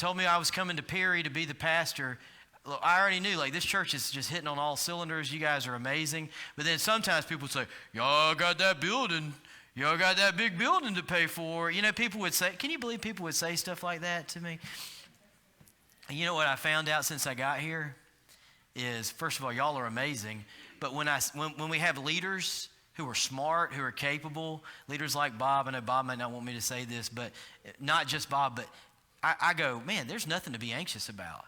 told me I was coming to Perry to be the pastor, look, I already knew, like, this church is just hitting on all cylinders. You guys are amazing. But then sometimes people would say, y'all got that building. Y'all got that big building to pay for. You know, people would say, can you believe people would say stuff like that to me? And you know what I found out since I got here is, first of all, y'all are amazing. But when we have leaders who are smart, who are capable, leaders like Bob, I know Bob might not want me to say this, but not just Bob, but I go, man, there's nothing to be anxious about.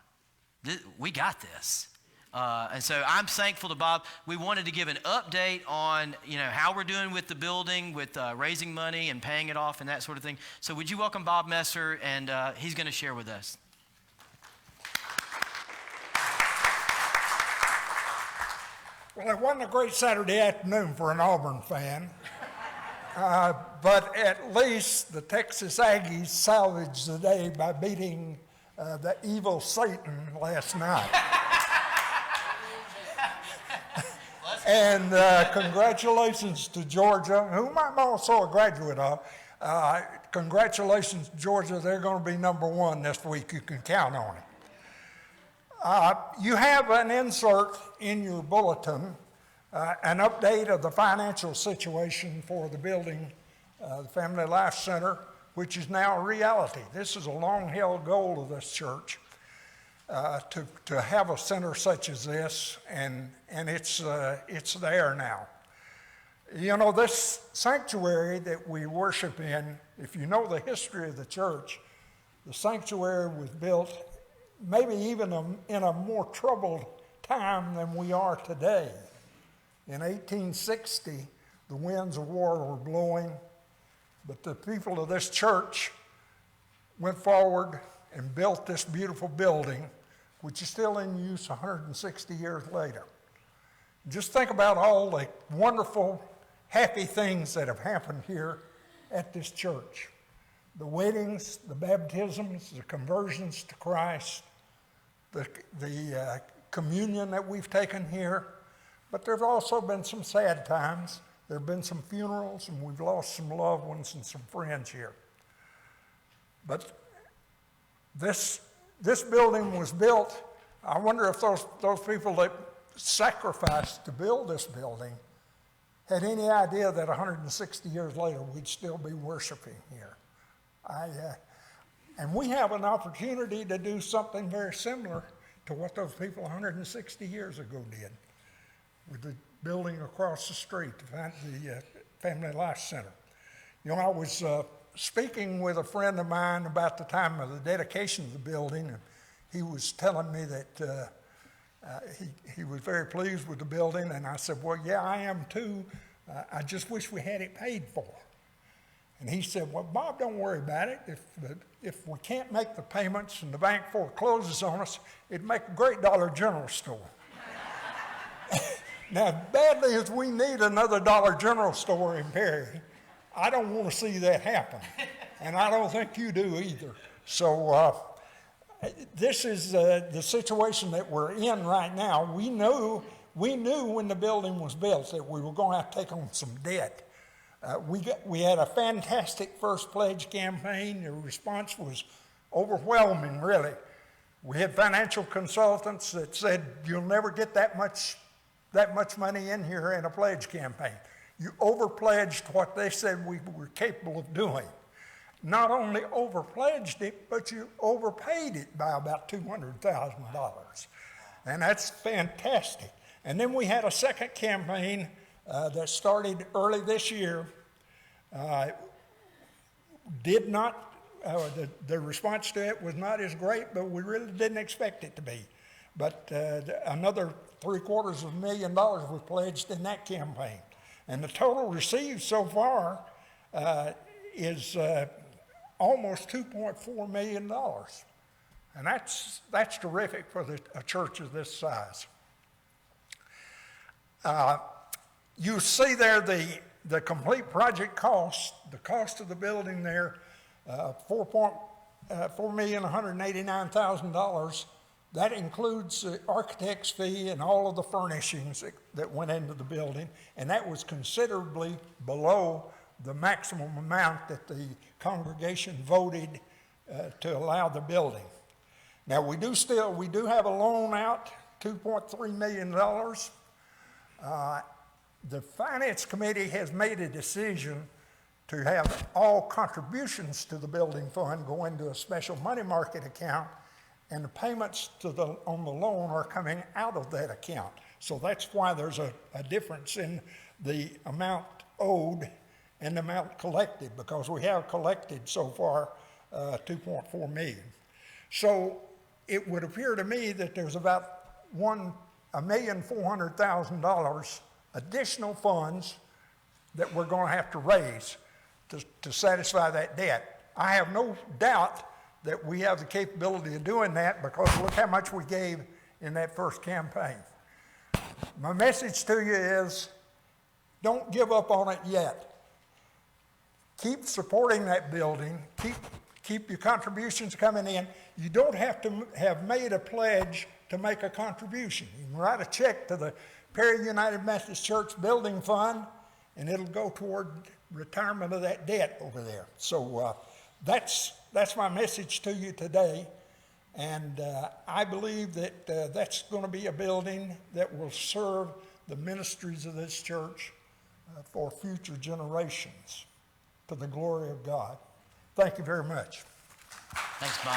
We got this. And so I'm thankful to Bob. We wanted to give an update on, how we're doing with the building, with raising money and paying it off and that sort of thing. So would you welcome Bob Messer, and he's going to share with us. Well, it wasn't a great Saturday afternoon for an Auburn fan, but at least the Texas Aggies salvaged the day by beating the evil Satan last night. And congratulations to Georgia, whom I'm also a graduate of. Congratulations, Georgia. They're going to be number one this week. You can count on it. You have an insert in your bulletin, an update of the financial situation for the building, the Family Life Center, which is now a reality. This is a long-held goal of this church, to have a center such as this, and it's there now. You know, this sanctuary that we worship in, if you know the history of the church, the sanctuary was built maybe even in a more troubled time than we are today. In 1860, the winds of war were blowing, but the people of this church went forward and built this beautiful building, which is still in use 160 years later. Just think about all the wonderful, happy things that have happened here at this church. The weddings, the baptisms, the conversions to Christ, the communion that we've taken here. But there have also been some sad times. There have been some funerals, and we've lost some loved ones and some friends here. But this building was built. I wonder if those people that sacrificed to build this building had any idea that 160 years later we'd still be worshiping here. And we have an opportunity to do something very similar to what those people 160 years ago did with the building across the street, the Family Life Center. You know, I was speaking with a friend of mine about the time of the dedication of the building, and he was telling me that he was very pleased with the building, and I said, well, yeah, I am too. I just wish we had it paid for. And he said, well, Bob, don't worry about it. If we can't make the payments and the bank forecloses on us, it'd make a great Dollar General store. Now, as badly as we need another Dollar General store in Perry, I don't want to see that happen. And I don't think you do either. So this is the situation that we're in right now. We knew when the building was built that we were going to have to take on some debt. We had a fantastic first pledge campaign. The response was overwhelming, really. We had financial consultants that said, you'll never get that much money in here in a pledge campaign. You overpledged what they said we were capable of doing. Not only overpledged it, but you overpaid it by about $200,000. And that's fantastic. And then we had a second campaign that started early this year. The response to it was not as great, but we really didn't expect it to be. But another $750,000 was pledged in that campaign. And the total received so far is almost $2.4 million. And that's terrific for a church of this size. You see there the complete project cost, the cost of the building there, $4,189,000. That includes the architect's fee and all of the furnishings that went into the building, and that was considerably below the maximum amount that the congregation voted to allow the building. Now, we do have a loan out, $2.3 million. The Finance Committee has made a decision to have all contributions to the building fund go into a special money market account, and the payments on the loan are coming out of that account. So that's why there's a difference in the amount owed and the amount collected, because we have collected so far $2.4 million. So it would appear to me that there's about $1,400,000 additional funds that we're going to have to raise to satisfy that debt. I have no doubt that we have the capability of doing that, because look how much we gave in that first campaign. My message to you is, don't give up on it yet. Keep supporting that building. Keep your contributions coming in. You don't have to have made a pledge to make a contribution. You can write a check to the Perry United Methodist Church Building Fund, and it'll go toward retirement of that debt over there. So that's my message to you today. And I believe that that's going to be a building that will serve the ministries of this church for future generations, to the glory of God. Thank you very much. Thanks, Bob.